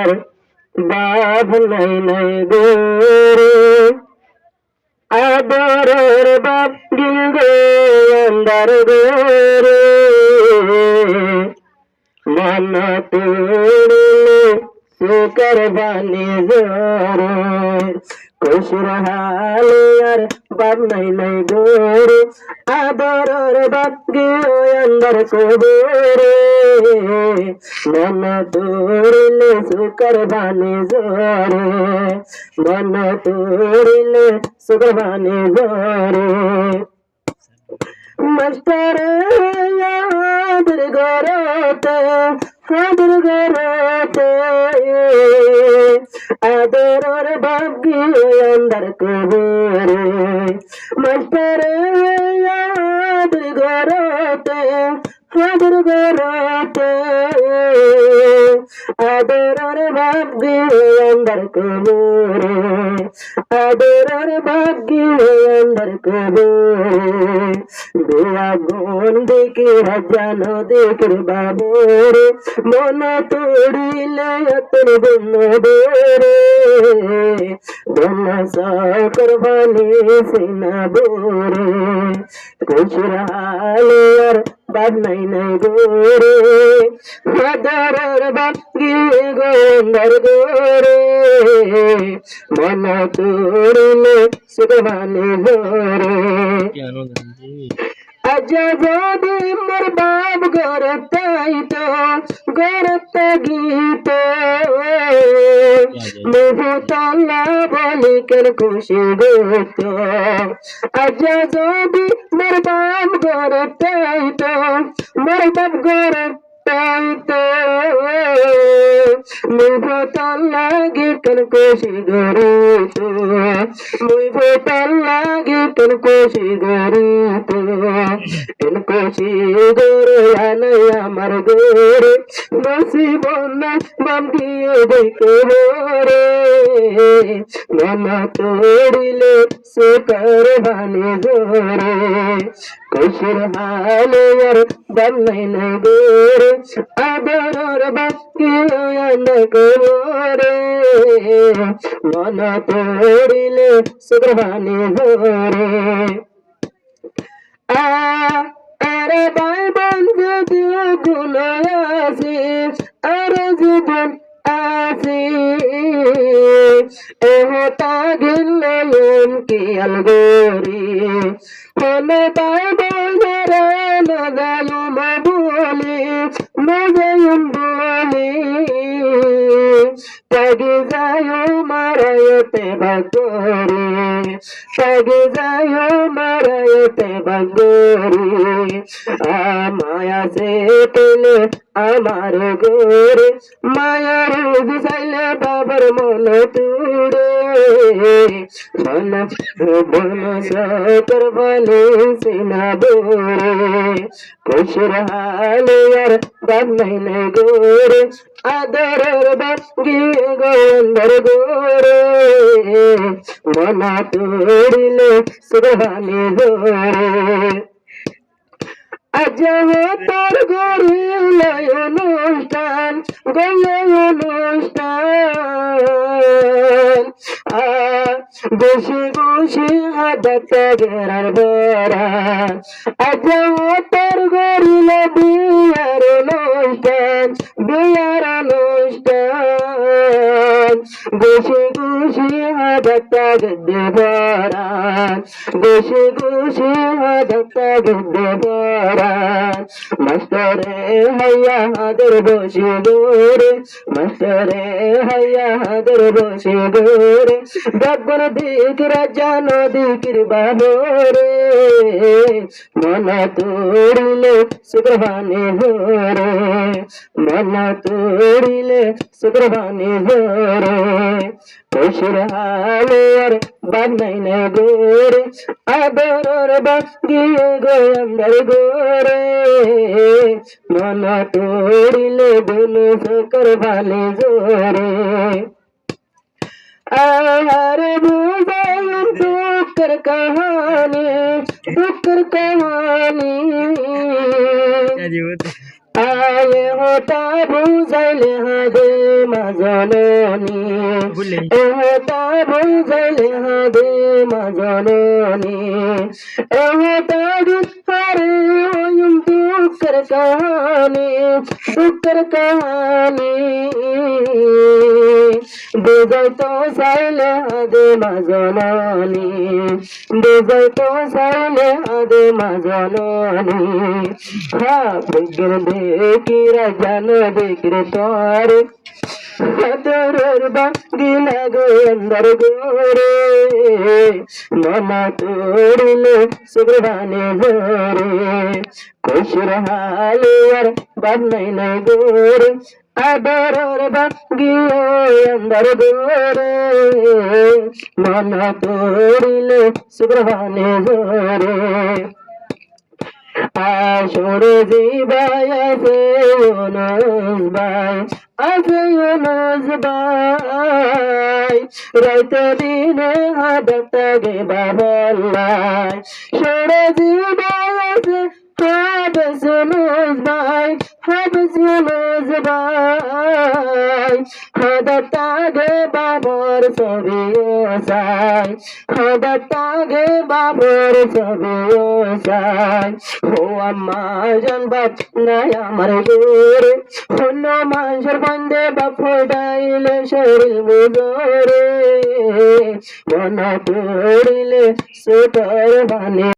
আর বাপ নাই নাই গোরে আদরের বাপ গিলগে আন্দার গোরে মন তোড়লে সুকর বানি জোরে খুশির হালে আর বাপ নাই নাই গোরে আদরের বাপ গিয়ে আন্দার গোরে মন তোড়লে সুকর বানি জোরে মন তোড়লে সুকর বানি জোরে মাস্টার হাদের ঘরেতে আদরের ভাগ্যে আন্দার কবরে মাস্টার হাদের ঘরেতে আদরের ভাগ্যে আন্দার কবরে আদরের ভাগ্যে আন্দার কবরে দোয়া বোন দেখে রাজানো দেখে বাবরে মন তোড়িলে তোর বন্য বেরে বন্য সাকর বানে সিনা বোরে খুশহালে আর বাদ নাই নাই গোরে আদরের বাকি গোন্দর গোরে মন তোড়িলে সুখবানে গোরে আজ যদি মোর বাপ গরতাইতো গরতা গীত মুহতলা বলিকের খুশি গীত আজ যদি মোর বাপ গরতাইতো মোর বাপ গরতাইতো মুহতলা গীতের খুশি গরিত মুহতলা গীতের খুশি গরিত খুশি গোরে আনাই আমার গোরে নসিব না বাম দিয়ে দেখে রে মামা তোড়িলে সুকর বানি গোরে খুশির হালে আর বাম নাই নাই গোরে আদরের বাকি আনা গোরে মানা তোড়িলে সুকর বানি গোরে আরে ভাই বোন যদি গুণ আসি আরে জীবন আসি এহতা গিল্লাম কি আলগোরি হলে ভাই বোন রে নজায়ুম বলি নজায়ুম বলি তাগি যায়ো মারায়তে বাগরি তাগি যায়ো মারায়তে বাগরি মায়া সে পেলে আমার গোরে মায়ার বুঝাইলে বাবার মন তুড়ে মন বন সকর বলে সিনা বোরে খুশির হালে আর বাপ নাই নাই গোরে আদরের বাপ গিয়ে গোন্দর গোরে মনা তোড়িলে সুখবানি গোরে আজ তোর গরি লয় অনুষ্ঠান গলে অনুষ্ঠান বসে বসে হাতে গেরার বেড়া আজ তোর গরি বিয়ার অনুষ্ঠান বিয়ার অনুষ্ঠান বসে বসে হাতে গেদে বেড়া বসে বসে হাতে গেদে বেড়া মাস্টারে হাইয়া হাদের বসে গোরে মাস্টারে হাইয়া হাদের বসে গোরে গগন দিক রাজা নদীর বাবরে মনা তোড়িলে সুকরবানি গোরে মনা তোড়িলে সুকরবানি গোরে খুশির হালে আর বাদ নাই না গোরে আদরের বাকি গোয়ান্দার গোরে মনা তোড়িলে বনু সকর ভালে জোরে আরে বুঝাইন দুঃখের কাহানি আয়ে হোতা বুঝাইলে হাদে মা মাজননী এহতা বুঝাইলে হবে মাজননী এহতা দুঃখরে হইম দুঃখের কাহানি বেজাই তো চাইলে হাদে মাজননী বেজাই তো চাইলে হাদে মাজননী হা বিজ্ঞান দেখিরা জান দেখিরে তোর তোর বাগিলা গো অন্দর গোরে মনা তোরিলে সুগ্রবানে জোরে খুশির হালে আর বাদ নাই নাই গোরে আদরের বাগিলা অন্দর গোরে মনা তোরিলে সুগ্রবানে জোরে আসরে জীবাই আছে ইউনুস ভাই আছে ইউনুস ভাই রাইতে দিনে হাদটা গে বাবলাই সরে জীবাই আছে হাবেস ইউনুস ভাই হাবেস ইউনুস ভাই হাদটা গে বাবর ছবি ওসাই হাদটা গে বাবর ছবি ওসাই ও আম্মা জান বাপ নাই আমার গোরে অন্য মানুষের বন্ধে বাপ ফোটাইলে শরীর বুঝরে মনা পড়িলে সুতর বানে